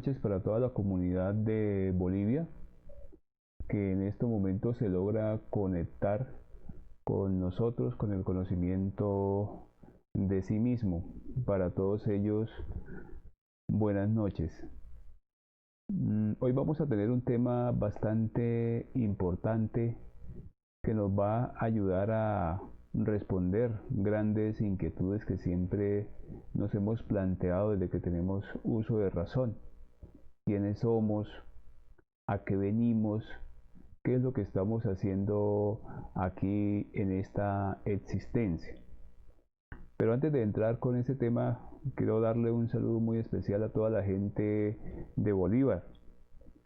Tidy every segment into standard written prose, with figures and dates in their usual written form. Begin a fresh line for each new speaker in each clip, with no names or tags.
noches para toda la comunidad de Bolivia que en este momento se logra conectar con nosotros, con el conocimiento de sí mismo. Para todos ellos, buenas noches. Hoy vamos a tener un tema bastante importante que nos va a ayudar a responder grandes inquietudes que siempre nos hemos planteado desde que tenemos uso de razón. ¿Quiénes somos? ¿A qué venimos? ¿Qué es lo que estamos haciendo aquí en esta existencia? Pero antes de entrar con ese tema, quiero darle un saludo muy especial a toda la gente de Bolívar,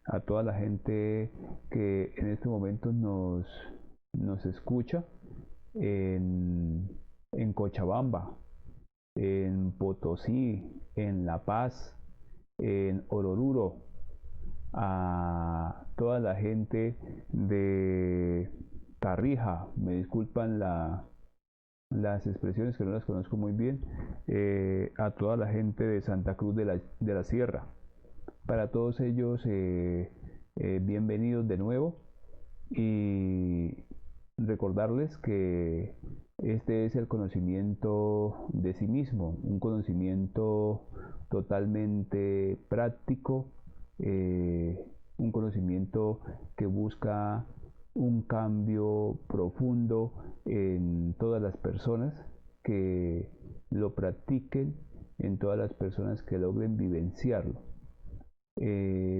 a toda la gente que en este momento nos escucha en, en Cochabamba, en Potosí, en La Paz, en Ororuro, a toda la gente de Tarrija, me disculpan las expresiones que no las conozco muy bien, a toda la gente de Santa Cruz de la Sierra. Para todos ellos, bienvenidos de nuevo y recordarles que este es el conocimiento de sí mismo, un conocimiento totalmente práctico, un conocimiento que busca un cambio profundo en todas las personas que lo practiquen, en todas las personas que logren vivenciarlo.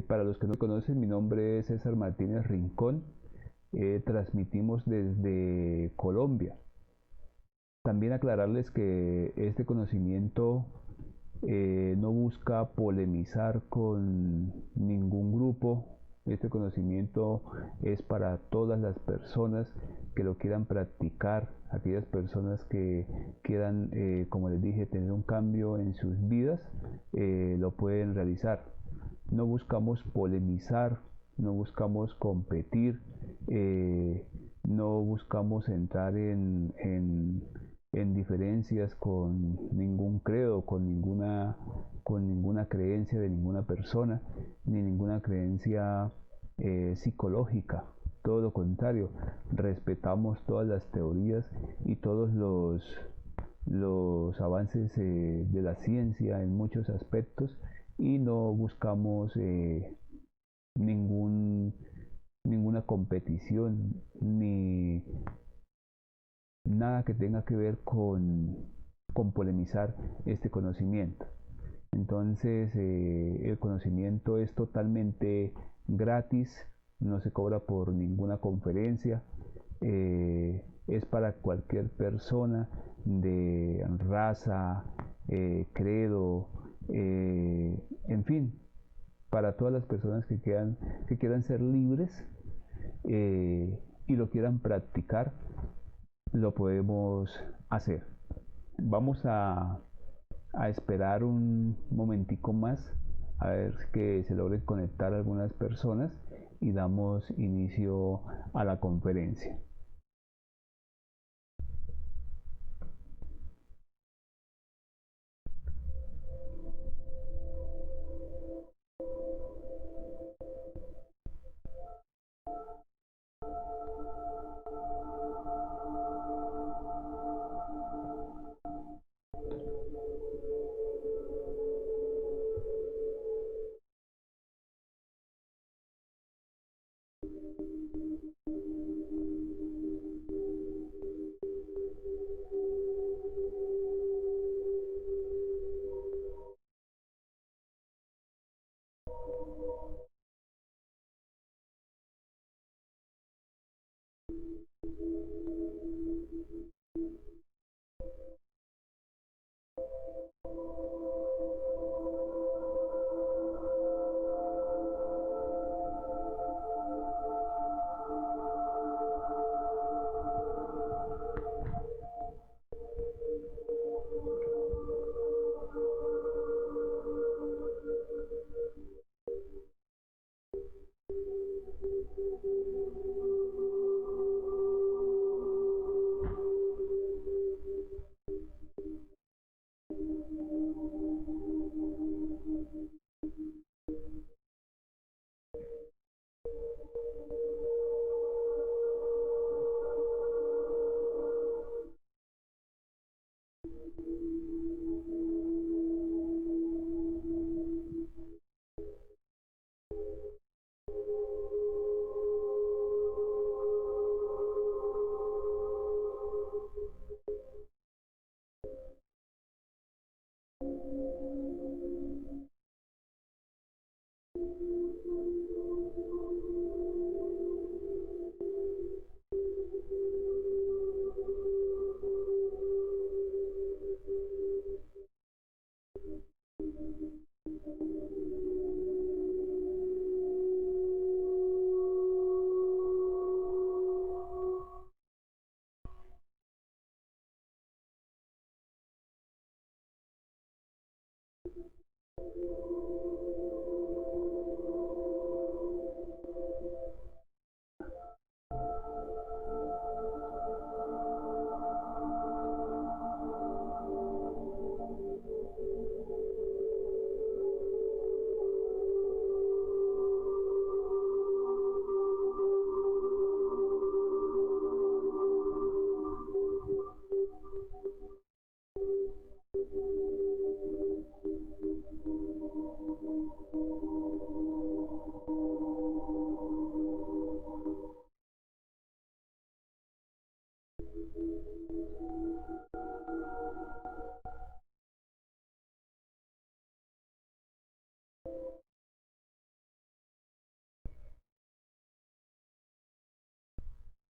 Para los que no me conocen, mi nombre es César Martínez Rincón. Transmitimos desde Colombia. También aclararles que este conocimiento no busca polemizar con ningún grupo. Este conocimiento es para todas las personas que lo quieran practicar, aquellas personas que quieran, como les dije, tener un cambio en sus vidas, lo pueden realizar. No buscamos polemizar, no buscamos competir, no buscamos entrar en diferencias con ningún credo, con ninguna creencia de ninguna persona, ni ninguna creencia psicológica. Todo lo contrario, respetamos todas las teorías y todos los avances de la ciencia en muchos aspectos y no buscamos ningún, ninguna competición ni nada que tenga que ver con polemizar este conocimiento. Entonces, el conocimiento es totalmente gratis, no se cobra por ninguna conferencia, es para cualquier persona de raza, credo, en fin, para todas las personas que quieran ser libres y lo quieran practicar, lo podemos hacer. Vamos a esperar un momentico más a ver que se logren conectar algunas personas y damos inicio a la conferencia.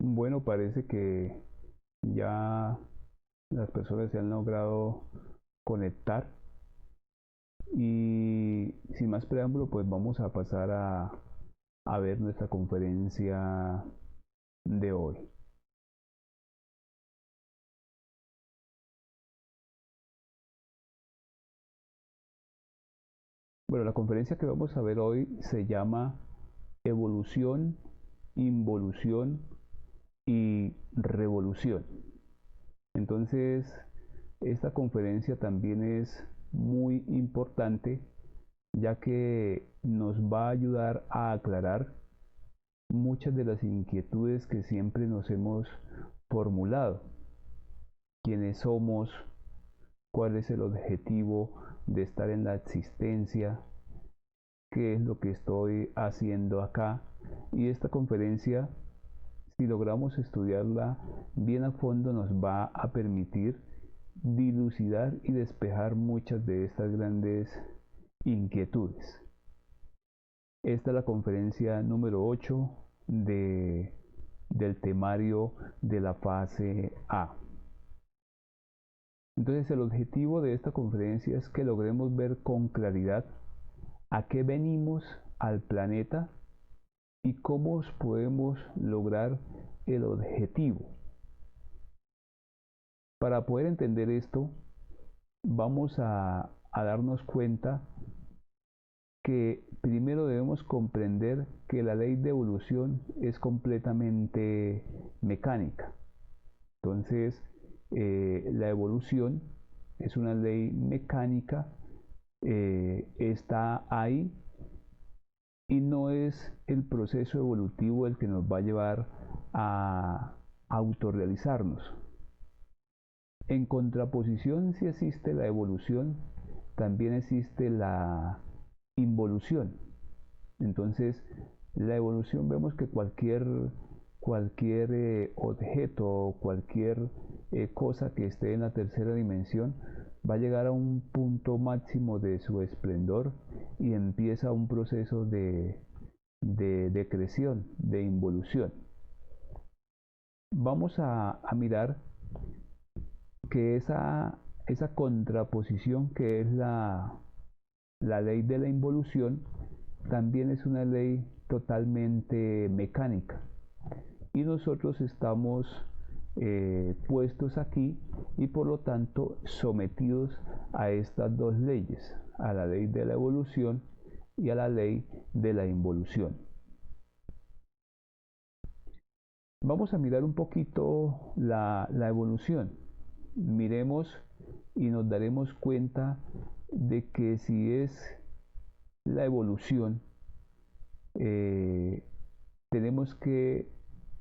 Bueno, parece que ya las personas se han logrado conectar y sin más preámbulo, pues vamos a pasar a ver nuestra conferencia de hoy. Bueno, la conferencia que vamos a ver hoy se llama Evolución, Involución y Revolución. Entonces, esta conferencia también es muy importante ya que nos va a ayudar a aclarar muchas de las inquietudes que siempre nos hemos formulado. ¿Quiénes somos? ¿Cuál es el objetivo de estar en la existencia? ¿Qué es lo que estoy haciendo acá? Y esta conferencia, si logramos estudiarla bien a fondo, nos va a permitir dilucidar y despejar muchas de estas grandes inquietudes. Esta es la conferencia número 8 del temario de la fase A. Entonces el objetivo de esta conferencia es que logremos ver con claridad a qué venimos al planeta y cómo podemos lograr el objetivo. Para poder entender esto, vamos a darnos cuenta que primero debemos comprender que la ley de evolución es completamente mecánica. Entonces, la evolución es una ley mecánica, está ahí y no es el proceso evolutivo el que nos va a llevar a autorrealizarnos. En contraposición, si existe la evolución, también existe la involución. Entonces, la evolución vemos que cualquier objeto, cualquier cosa que esté en la tercera dimensión va a llegar a un punto máximo de su esplendor y empieza un proceso de decreción, de involución. Vamos a mirar que esa contraposición que es la ley de la involución también es una ley totalmente mecánica y nosotros estamos puestos aquí y por lo tanto sometidos a estas dos leyes, a la ley de la evolución y a la ley de la involución. Vamos a mirar un poquito la evolución. Miremos y nos daremos cuenta de que si es la evolución, tenemos que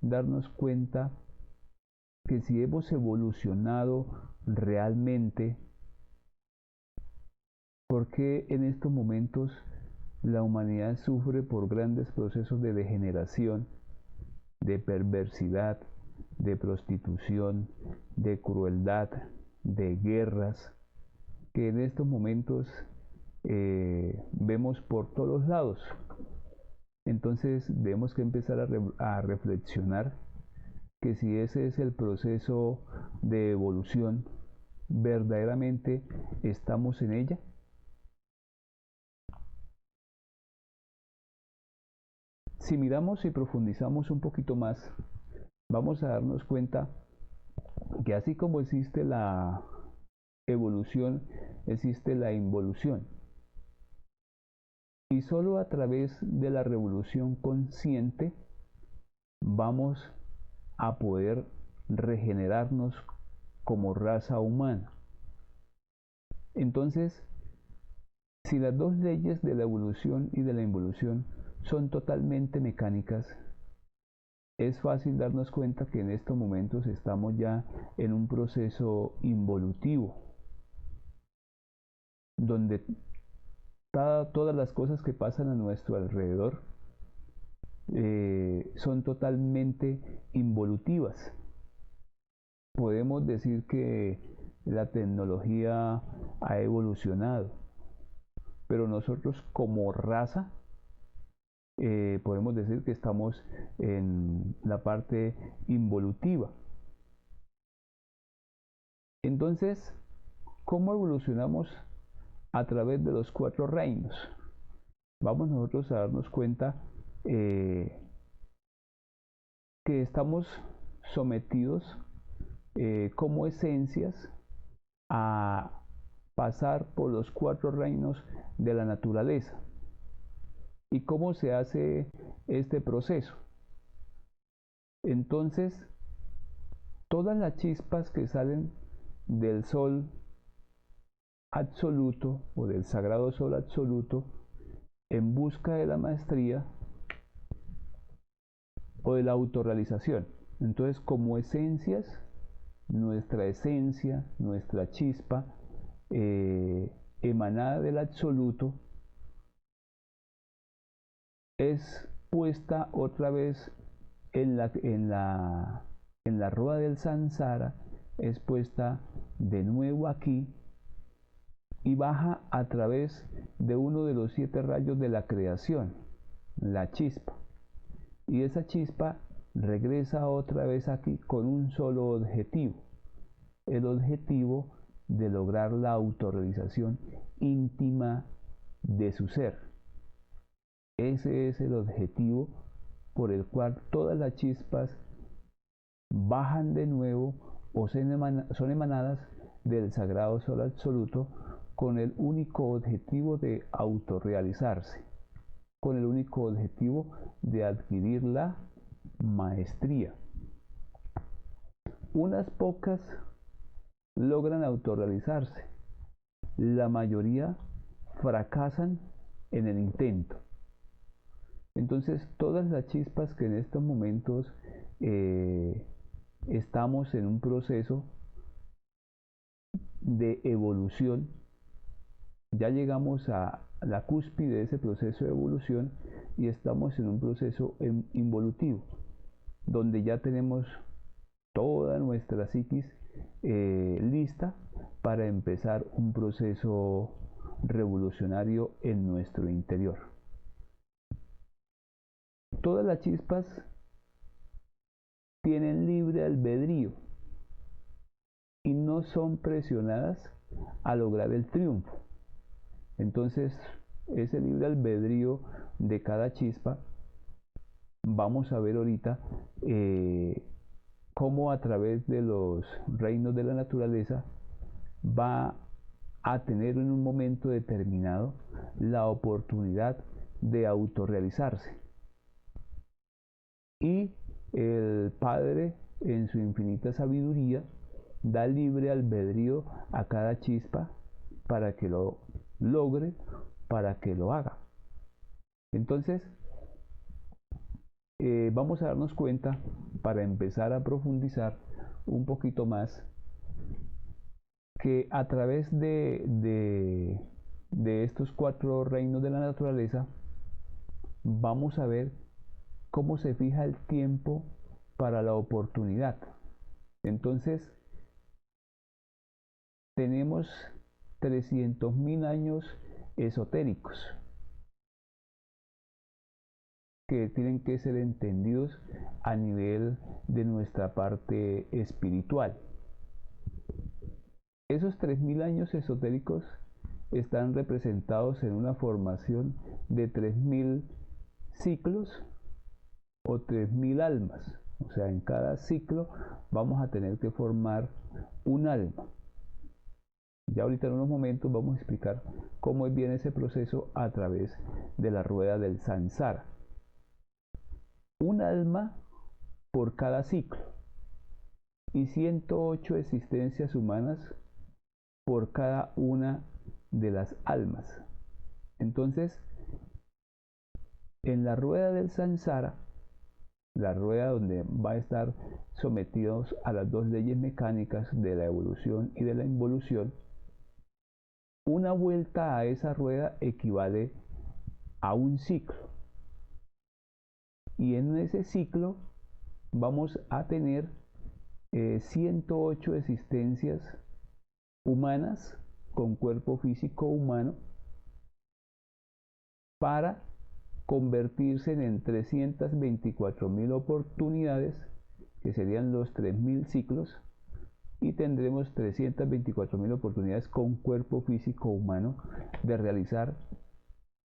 darnos cuenta que si hemos evolucionado realmente, ¿por qué en estos momentos la humanidad sufre por grandes procesos de degeneración, de perversidad, de prostitución, de crueldad, de guerras, que en estos momentos vemos por todos lados? Entonces debemos que empezar a reflexionar que si ese es el proceso de evolución, verdaderamente estamos en ella. Si miramos y profundizamos un poquito más, vamos a darnos cuenta que así como existe la evolución, existe la involución. Y solo a través de la revolución consciente vamos a poder regenerarnos como raza humana. Entonces, si las dos leyes de la evolución y de la involución son totalmente mecánicas, es fácil darnos cuenta que en estos momentos estamos ya en un proceso involutivo, donde todas las cosas que pasan a nuestro alrededor son totalmente involutivas. Podemos decir que la tecnología ha evolucionado, pero nosotros como raza podemos decir que estamos en la parte involutiva. Entonces, ¿cómo evolucionamos a través de los 4 reinos? Vamos nosotros a darnos cuenta que estamos sometidos como esencias a pasar por los 4 reinos de la naturaleza. ¿Y cómo se hace este proceso? Entonces, todas las chispas que salen del sol absoluto o del sagrado sol absoluto en busca de la maestría o de la autorrealización. Entonces, como esencias, nuestra esencia, nuestra chispa emanada del absoluto es puesta otra vez en la rueda del samsara, es puesta de nuevo aquí y baja a través de uno de los 7 rayos de la creación, la chispa. Y esa chispa regresa otra vez aquí con un solo objetivo, el objetivo de lograr la autorrealización íntima de su ser. Ese es el objetivo por el cual todas las chispas bajan de nuevo o son emanadas del sagrado sol absoluto con el único objetivo de autorrealizarse, con el único objetivo de adquirir la maestría. Unas pocas logran autorrealizarse, la mayoría fracasan en el intento. Entonces, todas las chispas que en estos momentos estamos en un proceso de evolución, ya llegamos a la cúspide de ese proceso de evolución y estamos en un proceso involutivo, donde ya tenemos toda nuestra psiquis lista para empezar un proceso revolucionario en nuestro interior. Todas las chispas tienen libre albedrío y no son presionadas a lograr el triunfo. Entonces, ese libre albedrío de cada chispa, vamos a ver ahorita cómo a través de los reinos de la naturaleza va a tener en un momento determinado la oportunidad de autorrealizarse. Y el Padre, en su infinita sabiduría, da libre albedrío a cada chispa para que lo logre, para que lo haga. Entonces, vamos a darnos cuenta, para empezar a profundizar un poquito más, que a través de estos 4 reinos de la naturaleza, vamos a ver cómo se fija el tiempo para la oportunidad. Entonces, tenemos 300.000 años esotéricos que tienen que ser entendidos a nivel de nuestra parte espiritual. Esos 3.000 años esotéricos están representados en una formación de 3.000 ciclos o 3000 almas. O sea, en cada ciclo vamos a tener que formar un alma. Ya ahorita en unos momentos vamos a explicar cómo viene ese proceso a través de la rueda del samsara. Un alma por cada ciclo y 108 existencias humanas por cada una de las almas. Entonces, en la rueda del samsara, la rueda donde va a estar sometidos a las dos leyes mecánicas de la evolución y de la involución, una vuelta a esa rueda equivale a un ciclo. Y en ese ciclo vamos a tener 108 existencias humanas con cuerpo físico humano para convertirse en 324.000 oportunidades, que serían los 3000 ciclos, y tendremos 324.000 oportunidades con cuerpo físico humano de realizar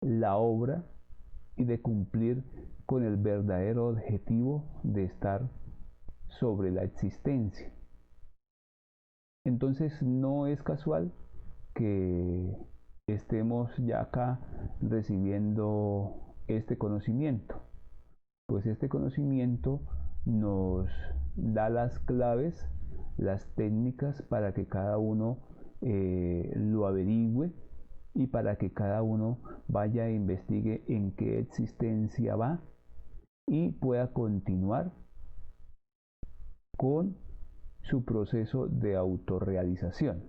la obra y de cumplir con el verdadero objetivo de estar sobre la existencia. Entonces no es casual que estemos ya acá recibiendo este conocimiento, pues este conocimiento nos da las claves, las técnicas para que cada uno lo averigüe y para que cada uno vaya e investigue en qué existencia va y pueda continuar con su proceso de autorrealización.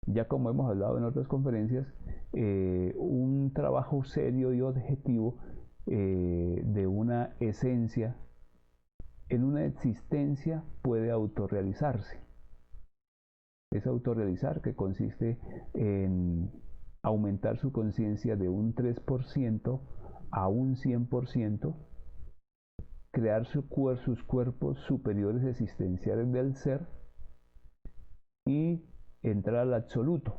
Ya como hemos hablado en otras conferencias, un trabajo serio y objetivo de una esencia en una existencia puede autorrealizarse. Es autorrealizar que consiste en aumentar su conciencia de un 3% a un 100%, crear sus cuerpos superiores existenciales del ser y entrar al absoluto,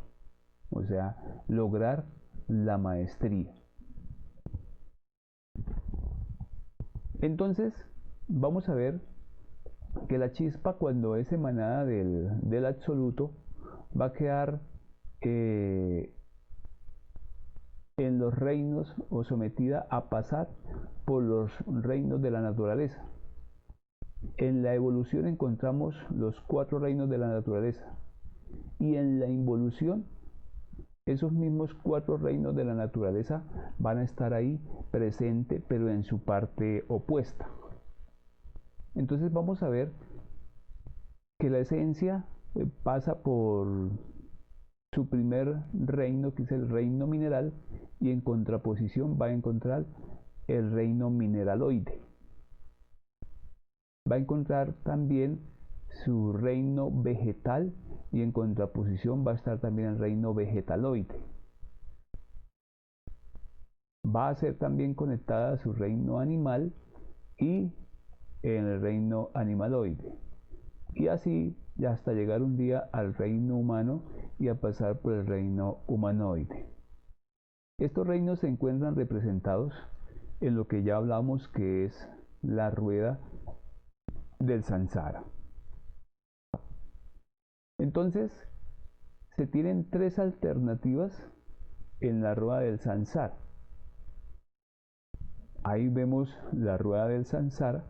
o sea, lograr la maestría. Entonces, vamos a ver que la chispa, cuando es emanada del absoluto, va a quedar en los reinos o sometida a pasar por los reinos de la naturaleza. En la evolución encontramos los 4 reinos de la naturaleza y en la involución esos mismos 4 reinos de la naturaleza van a estar ahí presentes, pero en su parte opuesta. Entonces vamos a ver que la esencia pasa por su primer reino, que es el reino mineral, y en contraposición va a encontrar el reino mineraloide. Va a encontrar también su reino vegetal y en contraposición va a estar también el reino vegetaloide. Va a ser también conectada a su reino animal y en el reino animaloide. Y así ya hasta llegar un día al reino humano y a pasar por el reino humanoide. Estos reinos se encuentran representados en lo que ya hablamos, que es la rueda del samsara. Entonces, se tienen 3 alternativas en la rueda del samsara. Ahí vemos la rueda del samsara.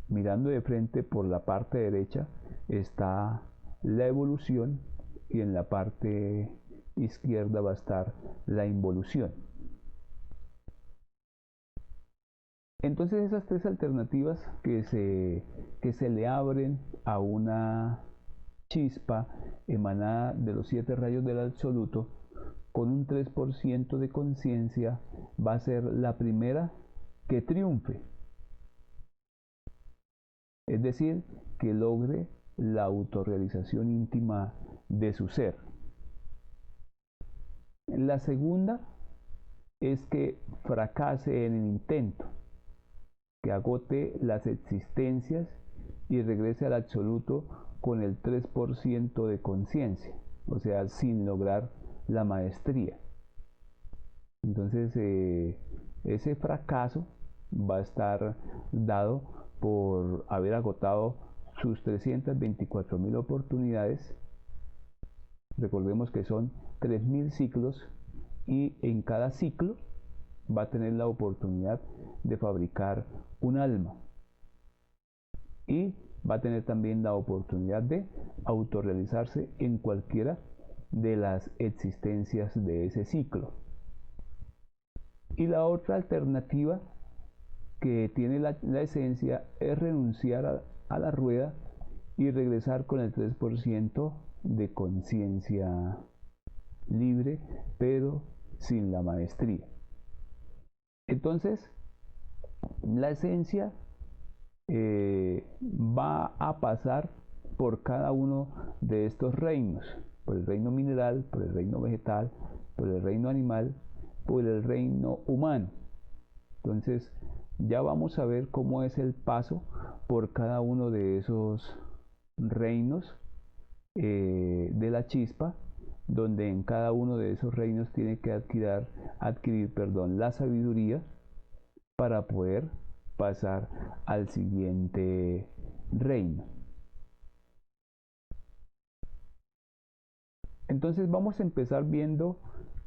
Mirando de frente por la parte derecha está la evolución y en la parte izquierda va a estar la involución. Entonces esas 3 alternativas que se le abren a una chispa emanada de los 7 rayos del absoluto con un 3% de conciencia va a ser la primera que triunfe. Es decir, que logre la autorrealización íntima de su ser. La segunda es que fracase en el intento, que agote las existencias y regrese al absoluto con el 3% de conciencia, o sea, sin lograr la maestría. Entonces, ese fracaso va a estar dado por haber agotado sus 324.000 oportunidades. Recordemos que son 3.000 ciclos y en cada ciclo va a tener la oportunidad de fabricar un alma y va a tener también la oportunidad de autorrealizarse en cualquiera de las existencias de ese ciclo. Y la otra alternativa que tiene la esencia es renunciar a la rueda y regresar con el 3% de conciencia libre, pero sin la maestría. Entonces, la esencia va a pasar por cada uno de estos reinos, por el reino mineral, por el reino vegetal, por el reino animal, por el reino humano. Entonces, ya vamos a ver cómo es el paso por cada uno de esos reinos de la chispa, donde en cada uno de esos reinos tiene que adquirir la sabiduría para poder pasar al siguiente reino. Entonces vamos a empezar viendo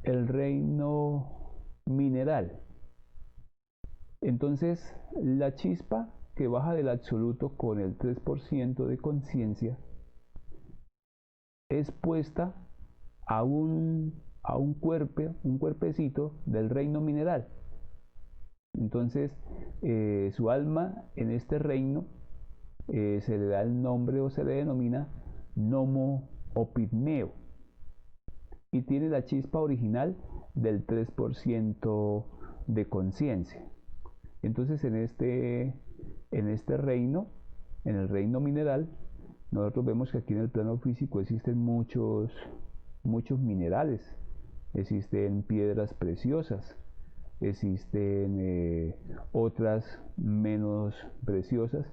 el reino mineral. Entonces la chispa que baja del absoluto con el 3% de conciencia es puesta a un cuerpecito del reino mineral. Entonces su alma en este reino se le da el nombre o se le denomina Nomo o Pigmeo y tiene la chispa original del 3% de conciencia. Entonces en este reino, en el reino mineral, nosotros vemos que aquí en el plano físico existen muchos minerales, existen piedras preciosas, existen otras menos preciosas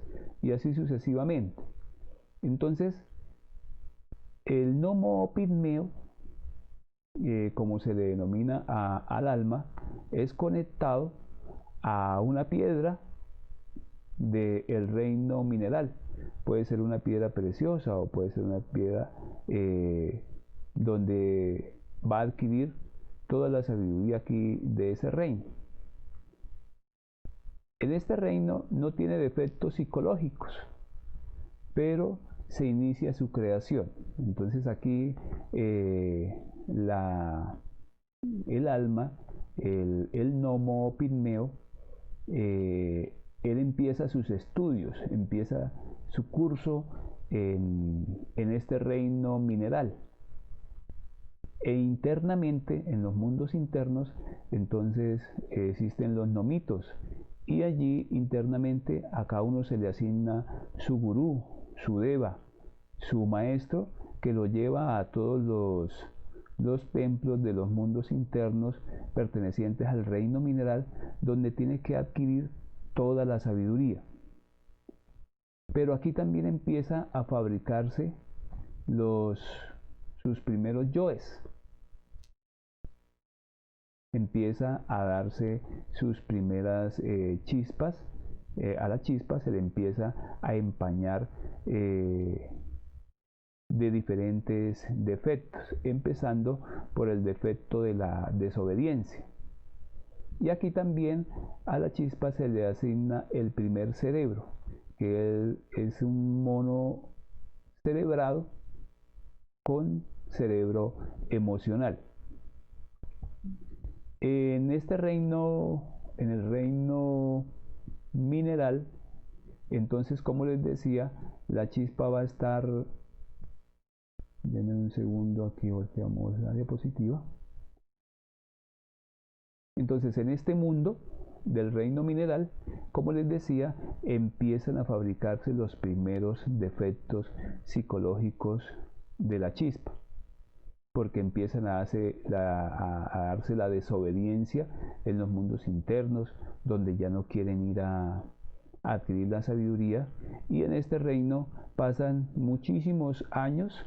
y así sucesivamente. Entonces, el Nomo Pigmeo, como se le denomina al alma, es conectado a una piedra del reino mineral. Puede ser una piedra preciosa o puede ser una piedra donde va a adquirir toda la sabiduría aquí de ese reino. En este reino no tiene defectos psicológicos, pero se inicia su creación. Entonces aquí el alma, el Nomo Pigmeo, él empieza sus estudios, empieza su curso en este reino mineral. E internamente, en los mundos internos, entonces existen los nomitos. Y allí internamente a cada uno se le asigna su gurú, su deva, su maestro, que lo lleva a todos los templos de los mundos internos pertenecientes al reino mineral, donde tiene que adquirir toda la sabiduría. Pero aquí también empieza a fabricarse sus primeros yoes. Empieza a darse sus primeras chispas. A la chispa se le empieza a empañar de diferentes defectos, empezando por el defecto de la desobediencia. Y aquí también a la chispa se le asigna el primer cerebro, que es un mono cerebrado con cerebro emocional. En este reino, en el reino mineral, entonces, como les decía, la chispa va a estar, denme un segundo, aquí volteamos la diapositiva. Entonces, en este mundo del reino mineral, como les decía, empiezan a fabricarse los primeros defectos psicológicos de la chispa, porque empiezan a darse la desobediencia en los mundos internos, donde ya no quieren ir a adquirir la sabiduría, y en este reino pasan muchísimos años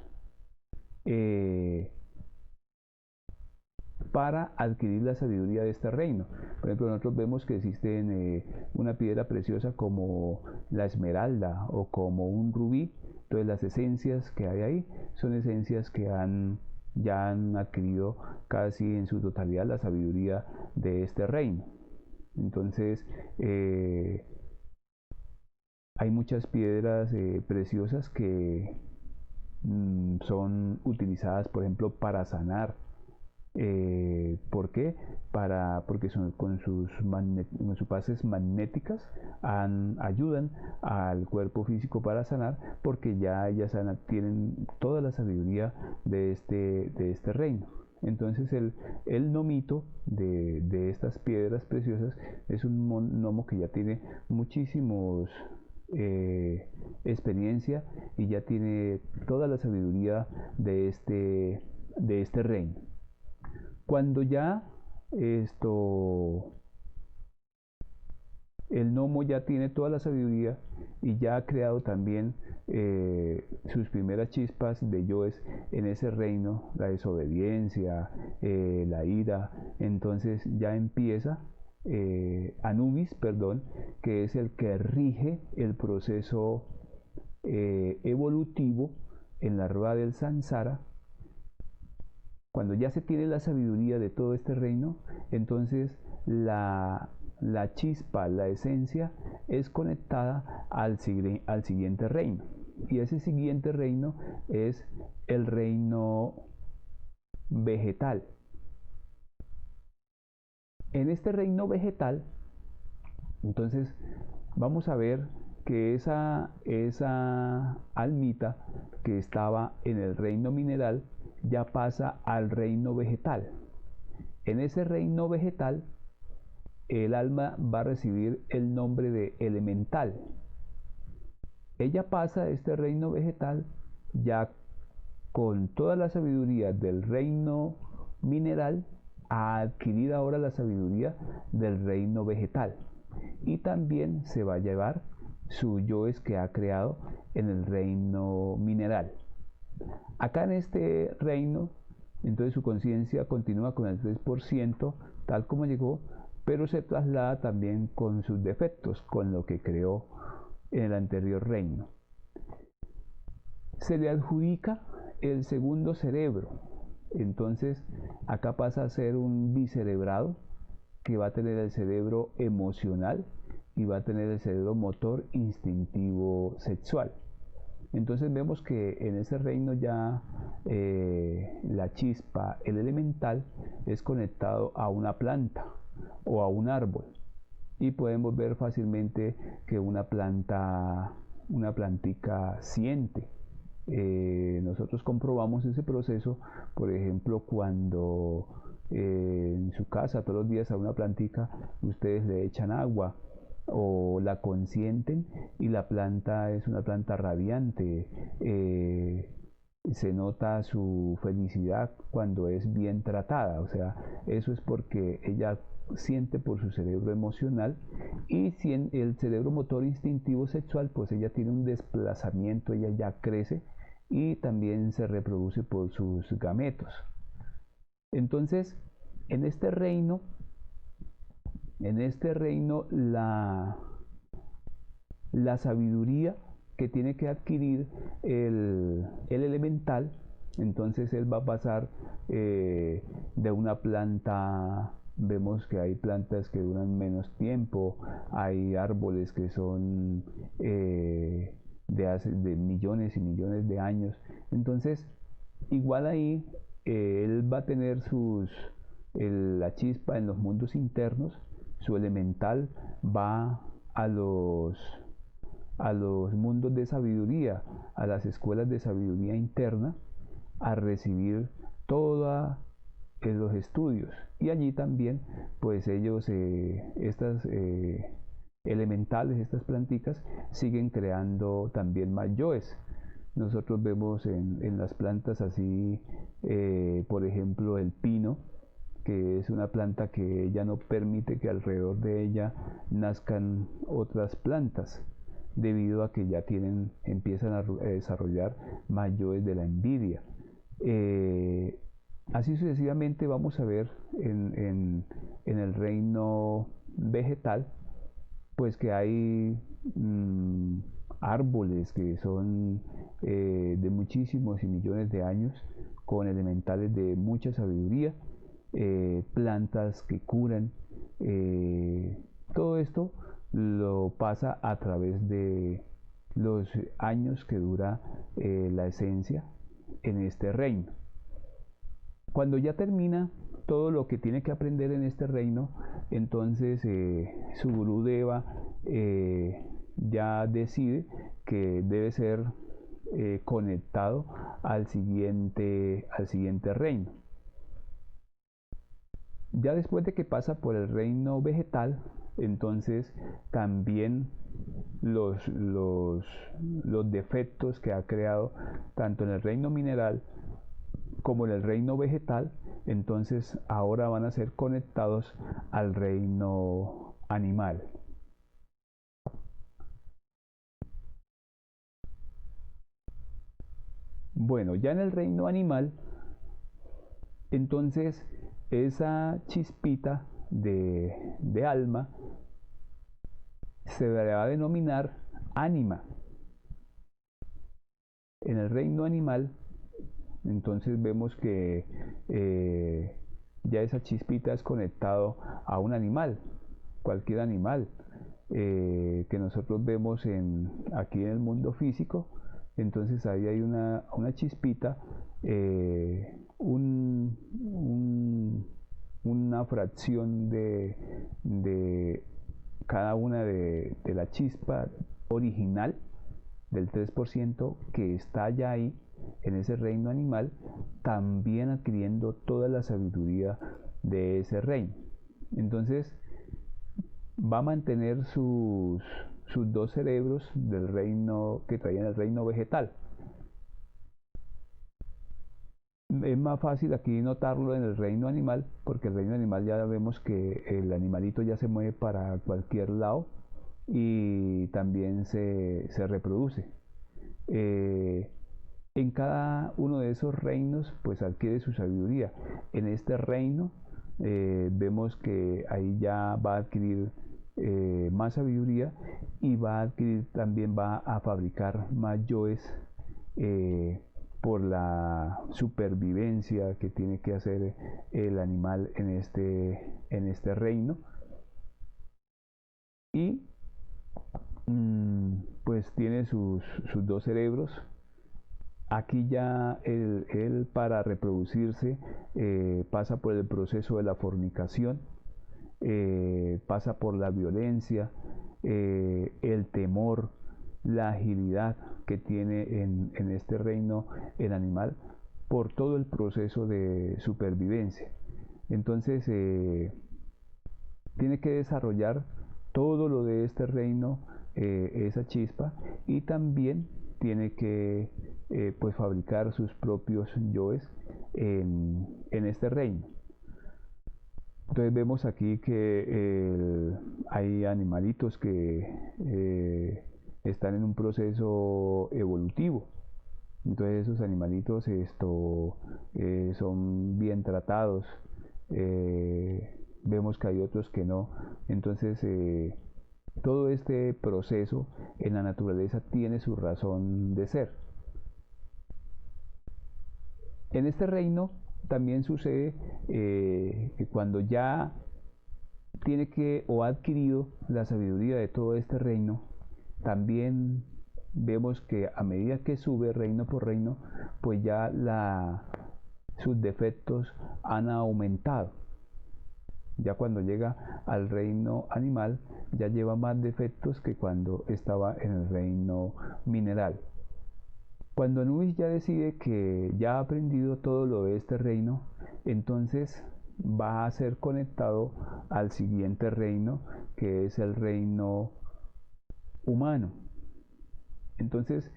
para adquirir la sabiduría de este reino. Por ejemplo, nosotros vemos que existe una piedra preciosa como la esmeralda o como un rubí. Entonces las esencias que hay ahí son esencias que ya han adquirido casi en su totalidad la sabiduría de este reino. Entonces hay muchas piedras preciosas que son utilizadas, por ejemplo, para sanar. ¿Por qué? Porque con sus bases magnéticas ayudan al cuerpo físico para sanar, porque ya ellas tienen toda la sabiduría de este reino. Entonces el gnomito de estas piedras preciosas es un gnomo que ya tiene muchísimos experiencia y ya tiene toda la sabiduría de este reino. Cuando ya el gnomo ya tiene toda la sabiduría y ya ha creado también sus primeras chispas de yoes en ese reino, la desobediencia, la ira, entonces ya empieza Anubis, que es el que rige el proceso evolutivo en la rueda del Sansara. Cuando ya se tiene la sabiduría de todo este reino, entonces la chispa, la esencia, es conectada al siguiente reino. Y ese siguiente reino es el reino vegetal. En este reino vegetal, entonces, vamos a ver que esa almita que estaba en el reino mineral ya pasa al reino vegetal. En ese reino vegetal, el alma va a recibir el nombre de elemental. Ella pasa de este reino vegetal ya con toda la sabiduría del reino mineral a adquirir ahora la sabiduría del reino vegetal. Y también se va a llevar su yoes que ha creado en el reino mineral. Acá en este reino, entonces su conciencia continúa con el 3%, tal como llegó, pero se traslada también con sus defectos, con lo que creó en el anterior reino. Se le adjudica el segundo cerebro. Entonces, acá pasa a ser un bicerebrado que va a tener el cerebro emocional y va a tener el cerebro motor instintivo sexual. Entonces vemos que en ese reino ya la chispa, el elemental, es conectado a una planta o a un árbol. Y podemos ver fácilmente que una plantica siente. Nosotros comprobamos ese proceso, por ejemplo, cuando en su casa todos los días a una plantica ustedes le echan agua o la consienten y la planta es una planta radiante. Se nota su felicidad cuando es bien tratada, o sea, eso es porque ella siente por su cerebro emocional, y si en el cerebro motor instintivo sexual, pues ella tiene un desplazamiento, ella ya crece y también se reproduce por sus gametos. Entonces, en este reino la sabiduría que tiene que adquirir el elemental, entonces él va a pasar de una planta. Vemos que hay plantas que duran menos tiempo, hay árboles que son de millones y millones de años. Entonces, igual ahí él va a tener la chispa en los mundos internos, su elemental va a los mundos de sabiduría, a las escuelas de sabiduría interna, a recibir todos los estudios, y allí también pues ellos estas elementales, estas planticas, siguen creando también más yoes. Nosotros vemos en las plantas así, por ejemplo, el pino, que es una planta que ella no permite que alrededor de ella nazcan otras plantas, debido a que ya empiezan a desarrollar más yoes de la envidia. Así sucesivamente vamos a ver en el reino vegetal, pues que hay árboles que son de muchísimos y millones de años, con elementales de mucha sabiduría, plantas que curan. Todo esto lo pasa a través de los años que dura la esencia en este reino. Cuando ya termina todo lo que tiene que aprender en este reino, entonces su Gurudeva ya decide que debe ser conectado al siguiente reino. Ya después de que pasa por el reino vegetal, entonces también los defectos que ha creado tanto en el reino mineral como en el reino vegetal, entonces ahora van a ser conectados al reino animal. Bueno, ya en el reino animal, entonces esa chispita de alma se va a denominar ánima. En el reino animal, entonces vemos que ya esa chispita es conectado a un animal, cualquier animal que nosotros vemos aquí en el mundo físico. Entonces ahí hay una chispita, una fracción de cada una de la chispa original del 3% que está ya ahí en ese reino animal, también adquiriendo toda la sabiduría de ese reino. Entonces va a mantener sus dos cerebros del reino que traía en el reino vegetal. Es más fácil aquí notarlo en el reino animal, porque el reino animal ya vemos que el animalito ya se mueve para cualquier lado y también se reproduce. En cada uno de esos reinos pues adquiere su sabiduría. En este reino vemos que ahí ya va a adquirir más sabiduría y también va a fabricar más yoes por la supervivencia que tiene que hacer el animal en este reino. Y pues tiene sus dos cerebros. Aquí ya él para reproducirse pasa por el proceso de la fornicación, pasa por la violencia, el temor, la agilidad que tiene en este reino el animal, por todo el proceso de supervivencia. Entonces tiene que desarrollar todo lo de este reino, esa chispa, y también tiene que pues fabricar sus propios yoes en este reino. Entonces vemos aquí que hay animalitos que están en un proceso evolutivo. Entonces esos animalitos son bien tratados. Vemos que hay otros que no. Entonces todo este proceso en la naturaleza tiene su razón de ser. En este reino también sucede que cuando ya tiene que o ha adquirido la sabiduría de todo este reino, también vemos que a medida que sube reino por reino, pues ya sus defectos han aumentado. Ya cuando llega al reino animal, ya lleva más defectos que cuando estaba en el reino mineral. Cuando Anubis ya decide que ya ha aprendido todo lo de este reino, entonces va a ser conectado al siguiente reino, que es el reino humano. Entonces,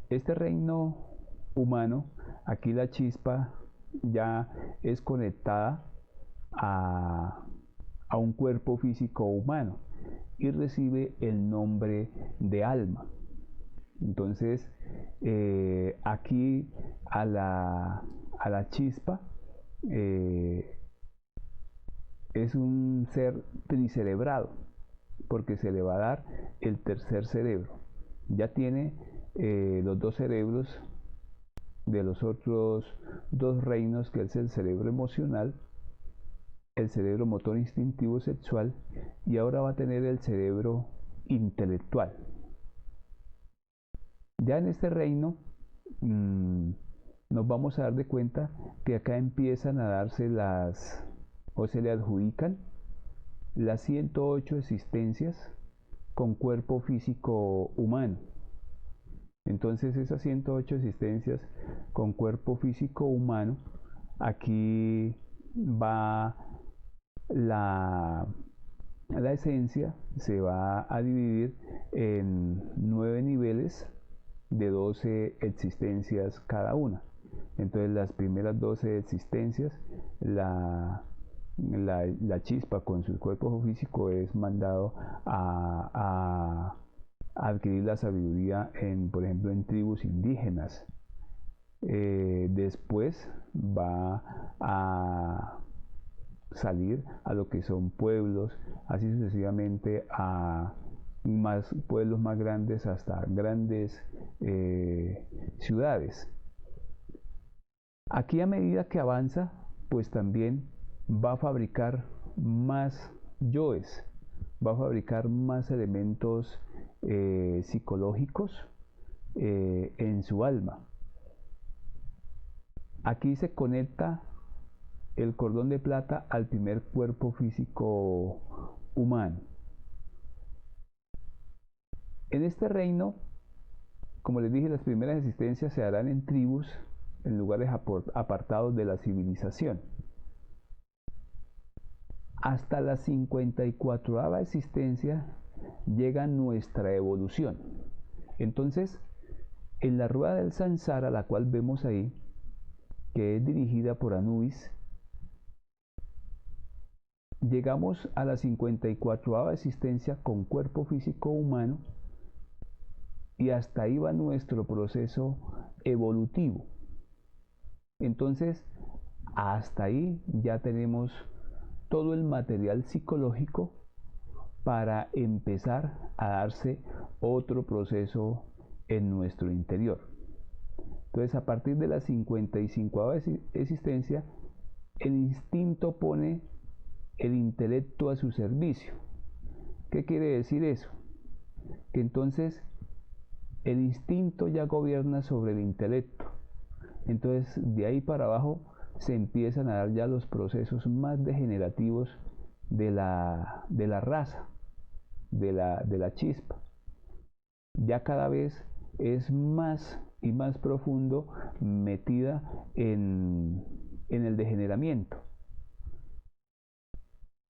este reino humano, aquí la chispa ya es conectada a un cuerpo físico humano y recibe el nombre de alma. Entonces, aquí a la chispa eh, es un ser tricerebrado, porque se le va a dar el tercer cerebro. Ya tiene los dos cerebros de los otros dos reinos, que es el cerebro emocional, el cerebro motor instintivo sexual, y ahora va a tener el cerebro intelectual. Ya en este reino nos vamos a dar de cuenta que acá empiezan a darse o se le adjudican las 108 existencias con cuerpo físico humano. Entonces esas 108 existencias con cuerpo físico humano, aquí va la esencia, se va a dividir en 9 niveles de 12 existencias cada una. Entonces las primeras 12 existencias, la chispa con su cuerpo físico es mandado a adquirir la sabiduría por ejemplo, en tribus indígenas. Después va a salir a lo que son pueblos, así sucesivamente a pueblos más grandes, hasta grandes ciudades. Aquí, a medida que avanza, pues también va a fabricar más yoes, va a fabricar más elementos psicológicos en su alma. Aquí se conecta el cordón de plata al primer cuerpo físico humano. En este reino, como les dije, las primeras existencias se harán en tribus, en lugares apartados de la civilización. Hasta la 54ª existencia llega nuestra evolución. Entonces, en la rueda del Sansara, la cual vemos ahí, que es dirigida por Anubis, llegamos a la 54ª existencia con cuerpo físico humano, y hasta ahí va nuestro proceso evolutivo. Entonces, hasta ahí ya tenemos todo el material psicológico para empezar a darse otro proceso en nuestro interior. Entonces, a partir de la 55ª existencia, el instinto pone el intelecto a su servicio. ¿Qué quiere decir eso? Que entonces el instinto ya gobierna sobre el intelecto. Entonces, de ahí para abajo se empiezan a dar ya los procesos más degenerativos de la raza, de la chispa. Ya cada vez es más y más profundo metida en el degeneramiento.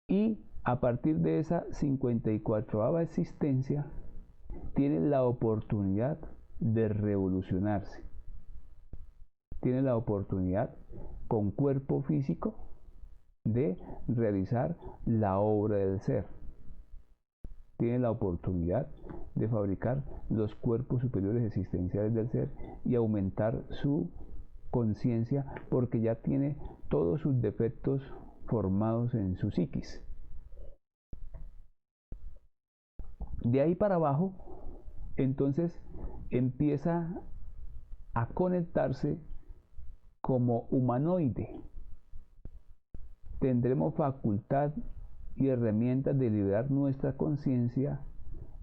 Y a partir de esa 54ª existencia, tiene la oportunidad de revolucionarse. Tiene la oportunidad, con cuerpo físico, de realizar la obra del ser. Tiene la oportunidad de fabricar los cuerpos superiores existenciales del ser y aumentar su conciencia, porque ya tiene todos sus defectos formados en su psiquis. De ahí para abajo, entonces empieza a conectarse como humanoide. Tendremos facultad y herramientas de liberar nuestra conciencia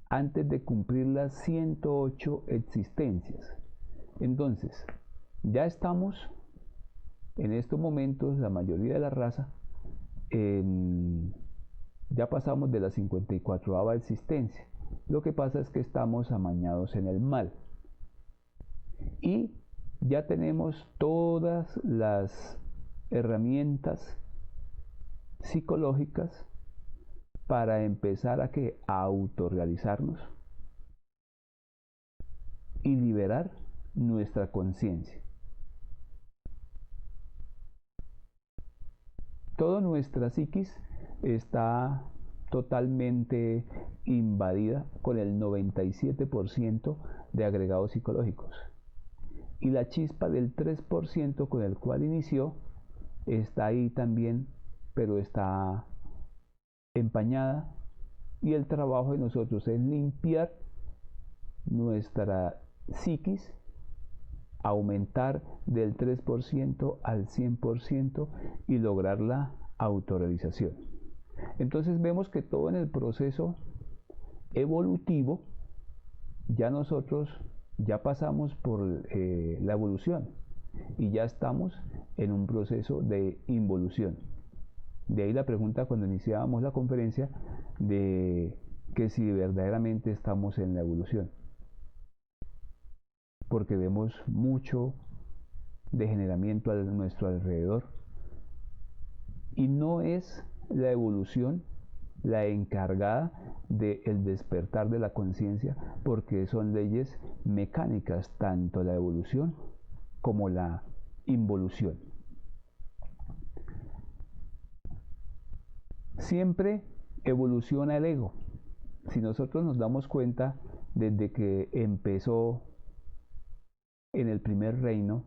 antes de cumplir las 108 existencias. Entonces, ya estamos en estos momentos, la mayoría de la raza, ya pasamos de la 54ª existencia. Lo que pasa es que estamos amañados en el mal. Y ya tenemos todas las herramientas psicológicas para empezar a autorrealizarnos y liberar nuestra conciencia. Toda nuestra psiquis está totalmente invadida con el 97% de agregados psicológicos. Y la chispa del 3% con el cual inició está ahí también, pero está empañada, y el trabajo de nosotros es limpiar nuestra psiquis, aumentar del 3% al 100% y lograr la autorrealización. Entonces vemos que todo en el proceso evolutivo, ya nosotros ya pasamos por la evolución y ya estamos en un proceso de involución. De ahí la pregunta cuando iniciábamos la conferencia de que si verdaderamente estamos en la evolución, porque vemos mucho degeneramiento a nuestro alrededor y no es la evolución la encargada del despertar de la conciencia, porque son leyes mecánicas, tanto la evolución como la involución. Siempre evoluciona el ego. Si nosotros nos damos cuenta, desde que empezó en el primer reino,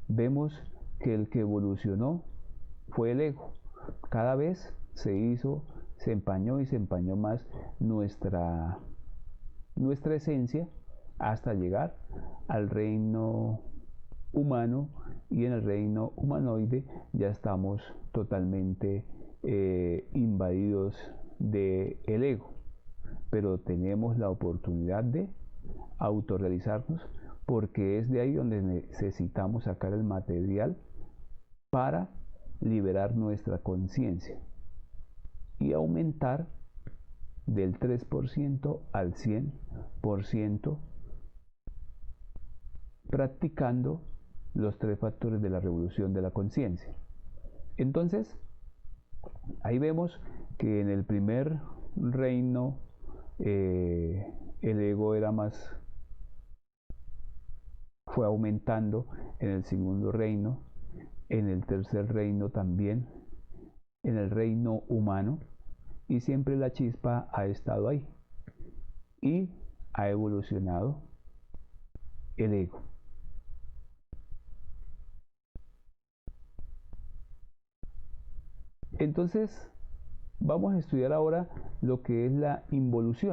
vemos que el que evolucionó fue el ego. Cada vez se empañó y se empañó más nuestra esencia hasta llegar al reino humano, y en el reino humanoide ya estamos totalmente invadidos del ego, pero tenemos la oportunidad de autorrealizarnos, porque es de ahí donde necesitamos sacar el material para liberar nuestra conciencia y aumentar del 3% al 100%, practicando los 3 factores de la revolución de la conciencia. Entonces, ahí vemos que en el primer reino el ego era más, fue aumentando, en el segundo reino, en el tercer reino también, en el reino humano, y siempre la chispa ha estado ahí y ha evolucionado el ego. Entonces vamos a estudiar ahora lo que es la involución.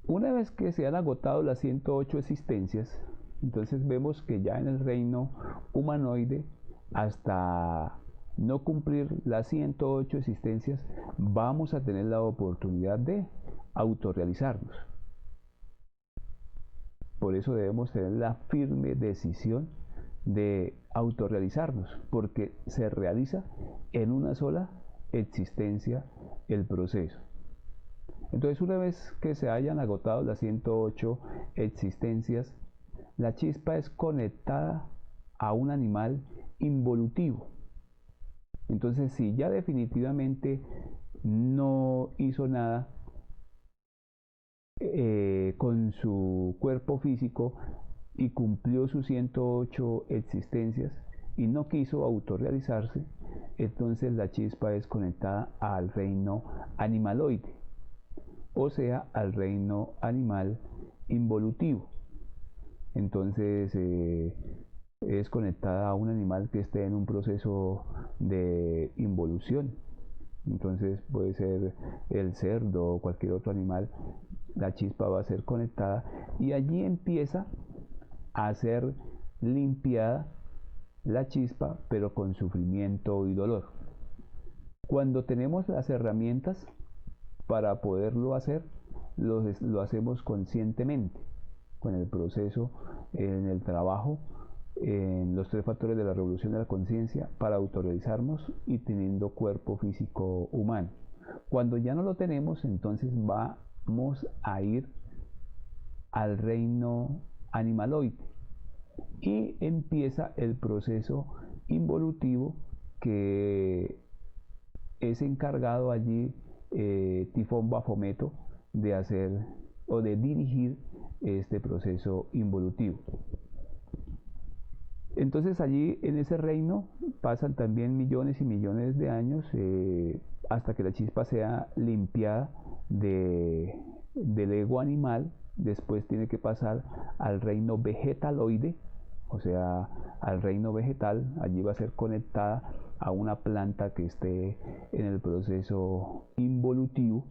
Una vez que se han agotado las 108 existencias, entonces vemos que ya en el reino humanoide, hasta no cumplir las 108 existencias, vamos a tener la oportunidad de autorrealizarnos. Por eso debemos tener la firme decisión de autorrealizarnos, porque se realiza en una sola existencia el proceso. Entonces, una vez que se hayan agotado las 108 existencias, la chispa es conectada a un animal involutivo. Entonces, si ya definitivamente no hizo nada con su cuerpo físico y cumplió sus 108 existencias y no quiso autorrealizarse, entonces la chispa es conectada al reino animaloide, o sea, al reino animal involutivo. Entonces es conectada a un animal que esté en un proceso de involución. Entonces puede ser el cerdo o cualquier otro animal, la chispa va a ser conectada y allí empieza a ser limpiada la chispa, pero con sufrimiento y dolor. Cuando tenemos las herramientas para poderlo hacer, lo hacemos conscientemente, con el proceso, en el trabajo, en los 3 factores de la revolución de la conciencia, para autorrealizarnos y teniendo cuerpo físico humano. Cuando ya no lo tenemos, entonces vamos a ir al reino animaloide y empieza el proceso involutivo, que es encargado allí Tifón Bafometo de hacer o de dirigir este proceso involutivo. Entonces allí en ese reino pasan también millones y millones de años hasta que la chispa sea limpiada del ego animal. Después tiene que pasar al reino vegetaloide, o sea, al reino vegetal. Allí va a ser conectada a una planta que esté en el proceso involutivo.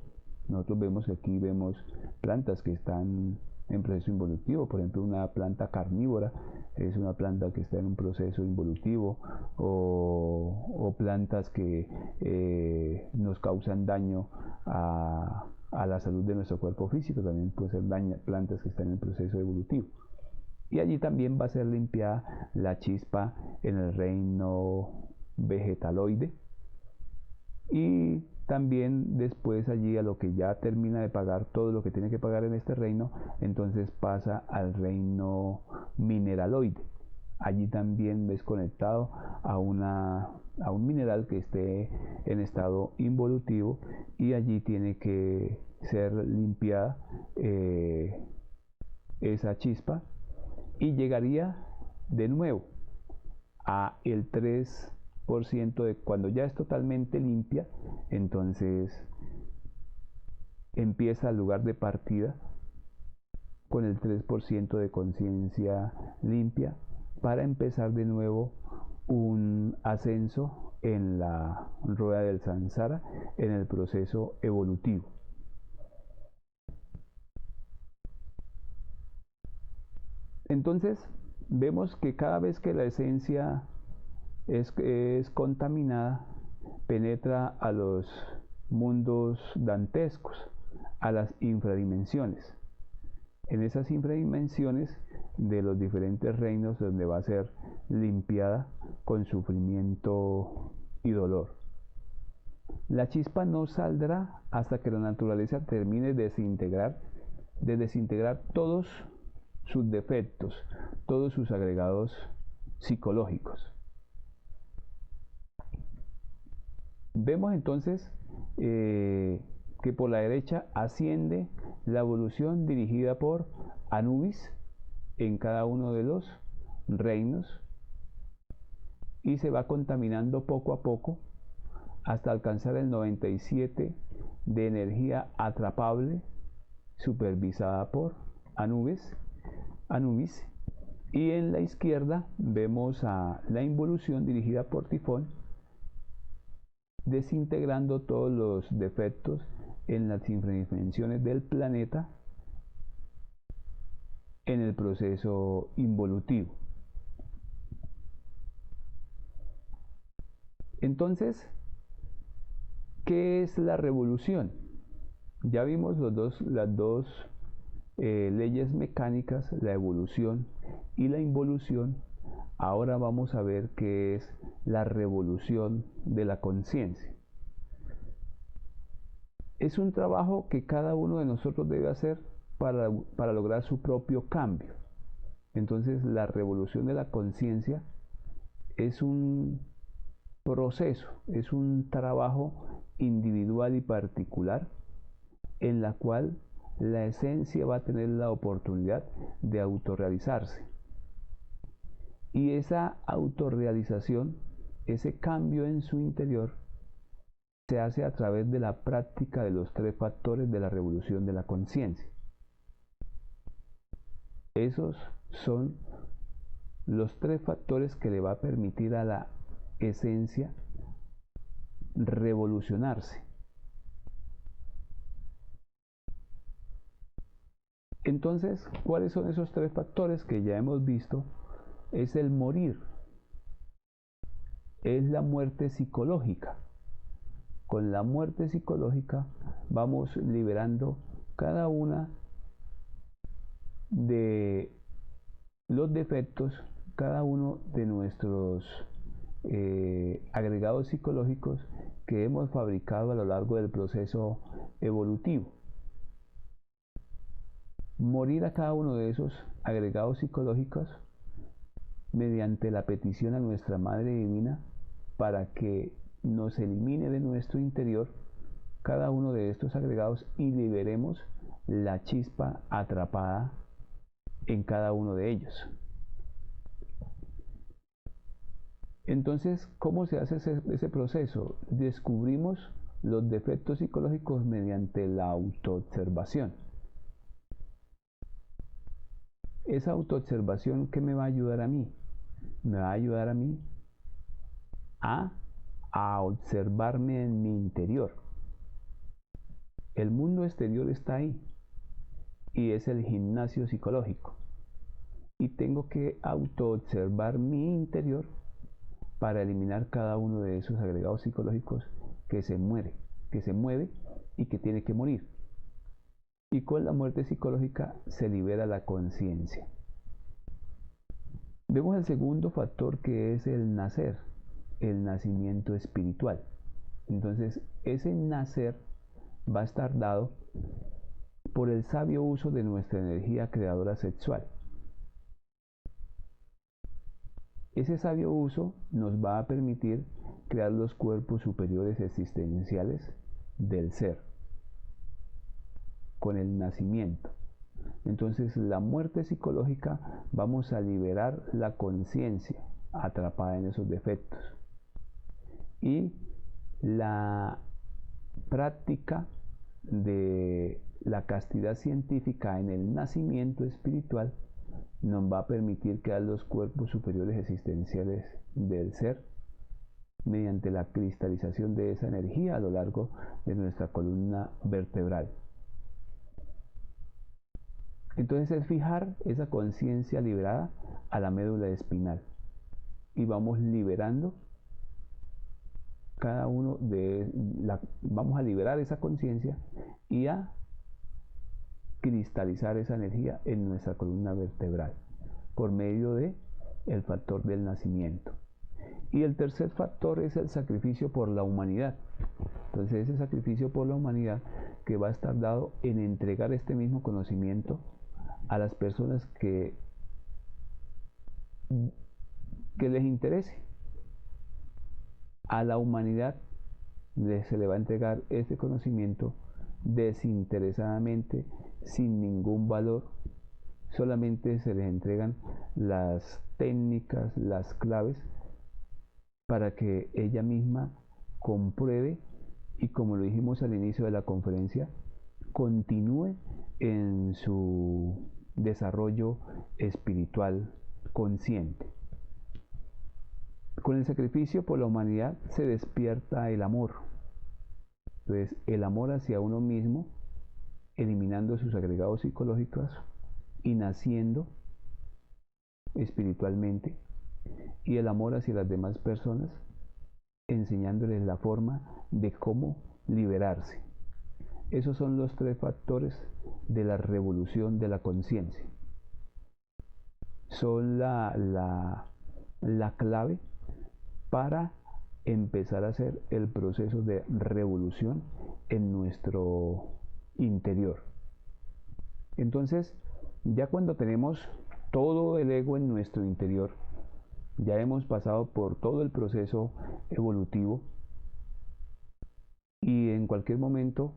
Nosotros vemos que aquí vemos plantas que están en proceso involutivo. Por ejemplo, una planta carnívora es una planta que está en un proceso involutivo, o plantas que nos causan daño a la salud de nuestro cuerpo físico. También pueden ser plantas que están en el proceso evolutivo. Y allí también va a ser limpiada la chispa en el reino vegetaloide. Y también después allí, a lo que ya termina de pagar todo lo que tiene que pagar en este reino, entonces pasa al reino mineraloide. Allí también ves conectado a un mineral que esté en estado involutivo, y allí tiene que ser limpiada esa chispa, y llegaría de nuevo a el 3% de cuando ya es totalmente limpia. Entonces empieza el lugar de partida con el 3% de conciencia limpia, para empezar de nuevo un ascenso en la rueda del samsara, en el proceso evolutivo. Entonces vemos que cada vez que la esencia es contaminada, penetra a los mundos dantescos, a las infradimensiones. En esas infradimensiones de los diferentes reinos, donde va a ser limpiada con sufrimiento y dolor. La chispa no saldrá hasta que la naturaleza termine de desintegrar todos sus defectos, todos sus agregados psicológicos. Vemos entonces que por la derecha asciende la evolución dirigida por Anubis en cada uno de los reinos, y se va contaminando poco a poco hasta alcanzar el 97 de energía atrapable, supervisada por Anubis. Y en la izquierda vemos a la involución dirigida por Tifón, desintegrando todos los defectos en las infradimensiones del planeta en el proceso involutivo. Entonces, ¿qué es la revolución? Ya vimos las dos leyes mecánicas, la evolución y la involución. Ahora vamos a ver qué es la revolución de la conciencia. Es un trabajo que cada uno de nosotros debe hacer para lograr su propio cambio. Entonces, la revolución de la conciencia es un proceso, es un trabajo individual y particular, en la cual la esencia va a tener la oportunidad de autorrealizarse. Y esa autorrealización, ese cambio en su interior, se hace a través de la práctica de los 3 factores de la revolución de la conciencia. Esos son los 3 factores que le va a permitir a la esencia revolucionarse. Entonces, ¿cuáles son esos 3 factores que ya hemos visto? Es el morir, es la muerte psicológica. Con la muerte psicológica vamos liberando cada una de los defectos, cada uno de nuestros agregados psicológicos que hemos fabricado a lo largo del proceso evolutivo. Morir a cada uno de esos agregados psicológicos mediante la petición a nuestra Madre Divina, para que nos elimine de nuestro interior cada uno de estos agregados y liberemos la chispa atrapada en cada uno de ellos. Entonces, ¿cómo se hace ese proceso? Descubrimos los defectos psicológicos mediante la autoobservación. esa autoobservación, ¿qué me va a ayudar a mí? Me va a ayudar a mí a, a observarme en mi interior. El mundo exterior está ahí y es el gimnasio psicológico. Y tengo que autoobservar mi interior para eliminar cada uno de esos agregados psicológicos que se mueve y que tiene que morir. Y con la muerte psicológica se libera la conciencia. Vemos el segundo factor, que es el nacer, el nacimiento espiritual. Entonces, ese nacer va a estar dado por el sabio uso de nuestra energía creadora sexual. Ese sabio uso nos va a permitir crear los cuerpos superiores existenciales del ser con el nacimiento. Entonces, la muerte psicológica, vamos a liberar la conciencia atrapada en esos defectos. Y la práctica de la castidad científica en el nacimiento espiritual nos va a permitir crear los cuerpos superiores existenciales del ser mediante la cristalización de esa energía a lo largo de nuestra columna vertebral. Entonces es fijar esa conciencia liberada a la médula espinal y vamos liberando cada uno vamos a liberar esa conciencia y a cristalizar esa energía en nuestra columna vertebral por medio de el factor del nacimiento. Y el tercer factor es el sacrificio por la humanidad. Entonces ese sacrificio por la humanidad que va a estar dado en entregar este mismo conocimiento a las personas que les interese. A la humanidad se le va a entregar este conocimiento desinteresadamente, sin ningún valor. Solamente se les entregan las técnicas, las claves, para que ella misma compruebe y, como lo dijimos al inicio de la conferencia, continúe en su desarrollo espiritual consciente. Con el sacrificio por la humanidad se despierta el amor. Entonces, el amor hacia uno mismo, eliminando sus agregados psicológicos y naciendo espiritualmente, y el amor hacia las demás personas, enseñándoles la forma de cómo liberarse. Esos son los tres factores de la revolución de la conciencia. Son la clave para empezar a hacer el proceso de revolución en nuestro interior. Entonces, ya cuando tenemos todo el ego en nuestro interior, ya hemos pasado por todo el proceso evolutivo y en cualquier momento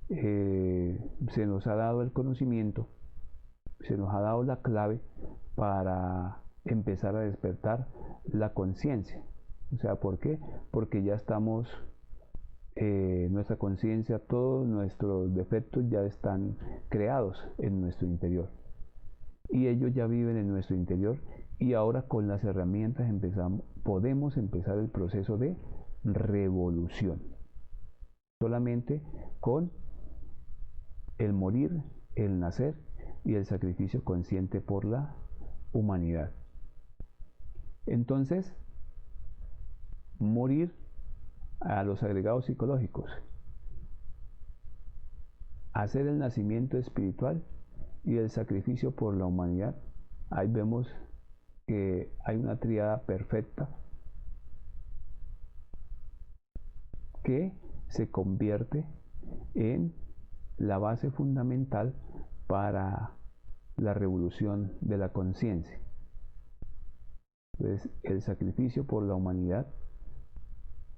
se nos ha dado el conocimiento, se nos ha dado la clave para empezar a despertar la conciencia. O sea, ¿por qué? Porque ya estamos, nuestra conciencia, todos nuestros defectos ya están creados en nuestro interior. Y ellos ya viven en nuestro interior, y ahora con las herramientas podemos empezar el proceso de revolución. Solamente con el morir, el nacer y el sacrificio consciente por la humanidad. Entonces, morir a los agregados psicológicos, hacer el nacimiento espiritual y el sacrificio por la humanidad. Ahí vemos que hay una tríada perfecta que se convierte en la base fundamental para la revolución de la conciencia. Entonces, el sacrificio por la humanidad,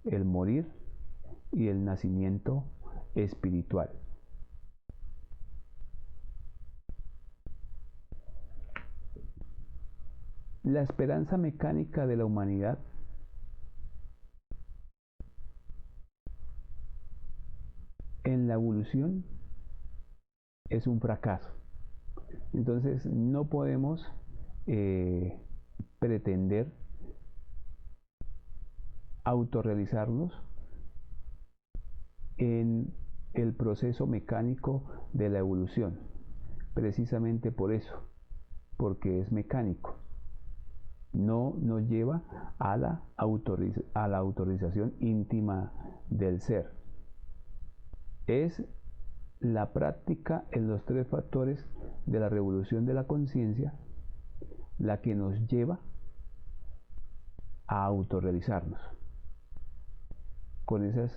el morir y el nacimiento espiritual. La esperanza mecánica de la humanidad en la evolución es un fracaso. Entonces no podemos pretender autorrealizarnos en el proceso mecánico de la evolución, precisamente por eso, porque es mecánico. No nos lleva a la autorización íntima del ser. Es la práctica en los tres factores de la revolución de la conciencia la que nos lleva a autorrealizarnos. Con esas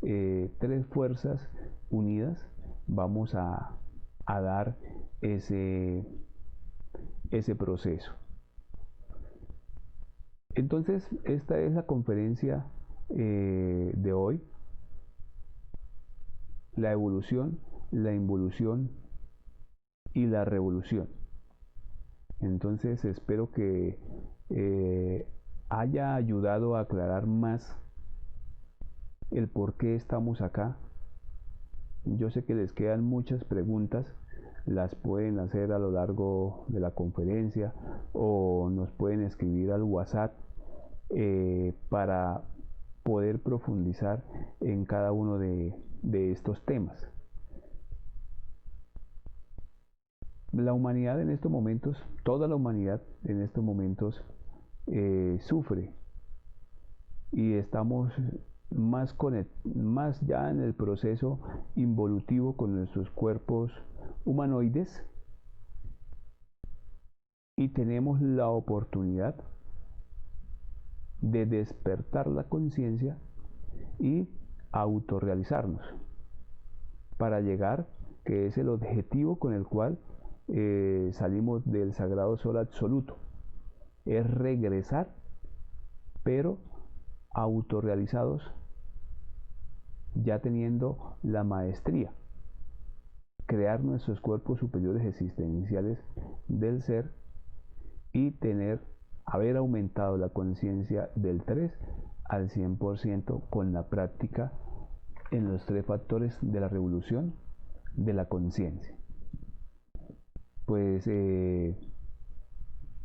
tres fuerzas unidas vamos a dar ese proceso. Entonces, esta es la conferencia de hoy. La evolución, la involución y la revolución. Entonces, espero que haya ayudado a aclarar más el por qué estamos acá. Yo sé que les quedan muchas preguntas, las pueden hacer a lo largo de la conferencia o nos pueden escribir al WhatsApp para poder profundizar en cada uno de estos temas. La humanidad en estos momentos, toda la humanidad en estos momentos sufre y estamos más ya en el proceso involutivo con nuestros cuerpos humanoides y tenemos la oportunidad de despertar la conciencia y autorrealizarnos para llegar, que es el objetivo con el cual salimos del sagrado sol absoluto, es regresar, pero autorrealizados, ya teniendo la maestría, crear nuestros cuerpos superiores existenciales del ser y haber aumentado la conciencia del 3 al 100% con la práctica en los tres factores de la revolución de la conciencia. Pues de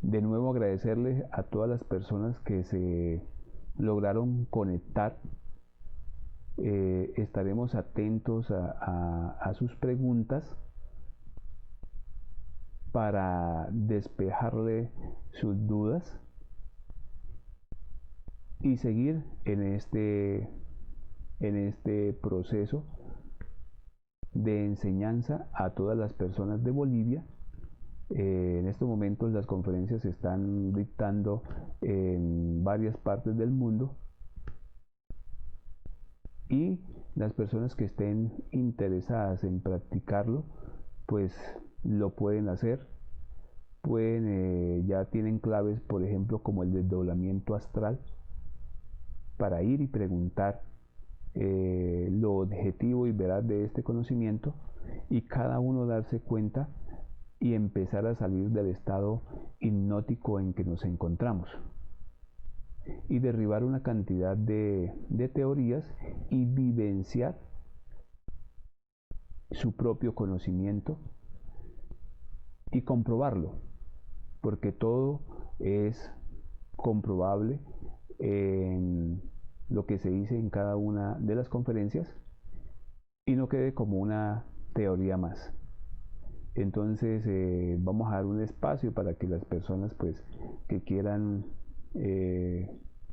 nuevo agradecerles a todas las personas que se lograron conectar. Estaremos atentos a sus preguntas para despejarle sus dudas y seguir en este proceso de enseñanza a todas las personas de Bolivia. En estos momentos las conferencias se están dictando en varias partes del mundo y las personas que estén interesadas en practicarlo pues lo pueden hacer. Ya tienen claves, por ejemplo, como el desdoblamiento astral, para ir y preguntar lo objetivo y veraz de este conocimiento y cada uno darse cuenta y empezar a salir del estado hipnótico en que nos encontramos y derribar una cantidad de teorías y vivenciar su propio conocimiento y comprobarlo, porque todo es comprobable en lo que se dice en cada una de las conferencias y no quede como una teoría más. Entonces vamos a dar un espacio para que las personas pues que quieran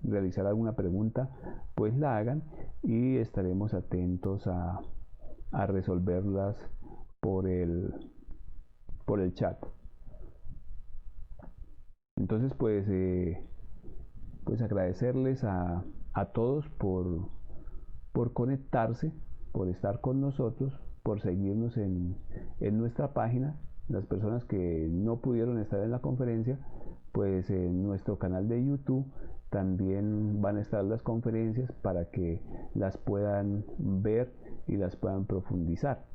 realizar alguna pregunta pues la hagan y estaremos atentos a resolverlas por el chat. Entonces pues agradecerles a todos por conectarse, por estar con nosotros, por seguirnos en nuestra página. Las personas que no pudieron estar en la conferencia, pues en nuestro canal de YouTube también van a estar las conferencias para que las puedan ver y las puedan profundizar.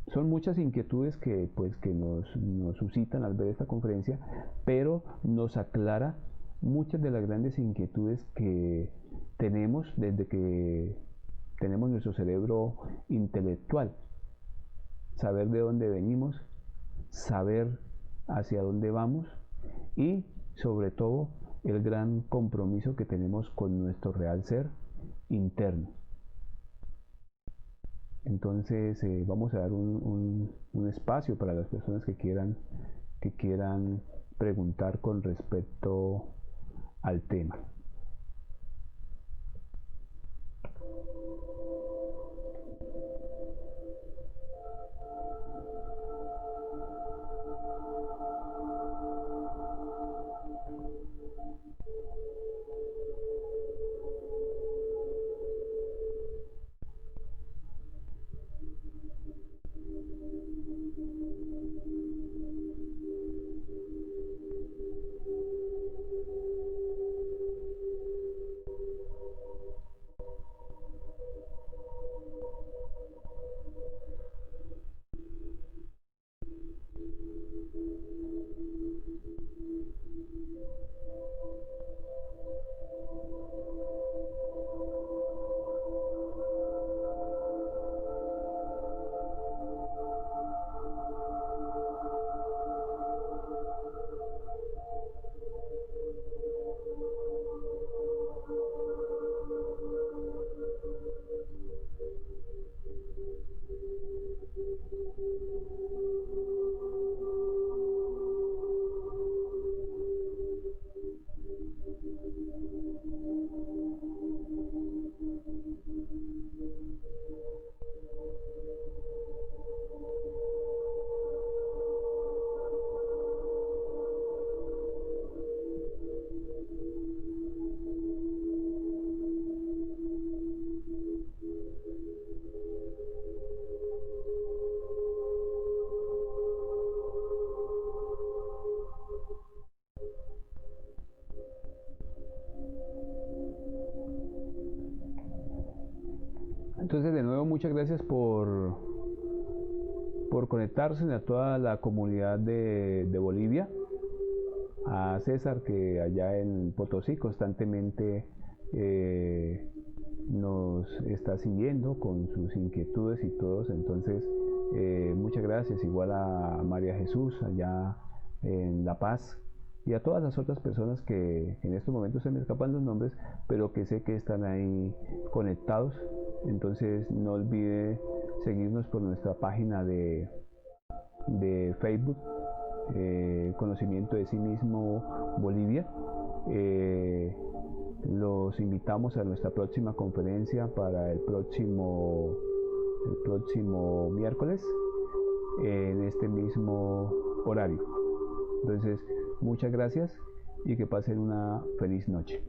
Son muchas inquietudes que nos suscitan al ver esta conferencia, pero nos aclara muchas de las grandes inquietudes que tenemos desde que tenemos nuestro cerebro intelectual, saber de dónde venimos, saber hacia dónde vamos y sobre todo el gran compromiso que tenemos con nuestro real ser interno. Entonces vamos a dar un espacio para las personas que quieran preguntar con respecto al tema. Entonces, de nuevo, muchas gracias por conectarse a toda la comunidad de Bolivia, a César, que allá en Potosí constantemente nos está siguiendo con sus inquietudes y todos. Entonces, muchas gracias, igual a María Jesús allá en La Paz, y a todas las otras personas que en estos momentos se me escapan los nombres, pero que sé que están ahí conectados. Entonces no olvide seguirnos por nuestra página de Facebook, Conocimiento de Sí Mismo Bolivia. Los invitamos a nuestra próxima conferencia para el próximo miércoles en este mismo horario. Entonces, muchas gracias y que pasen una feliz noche.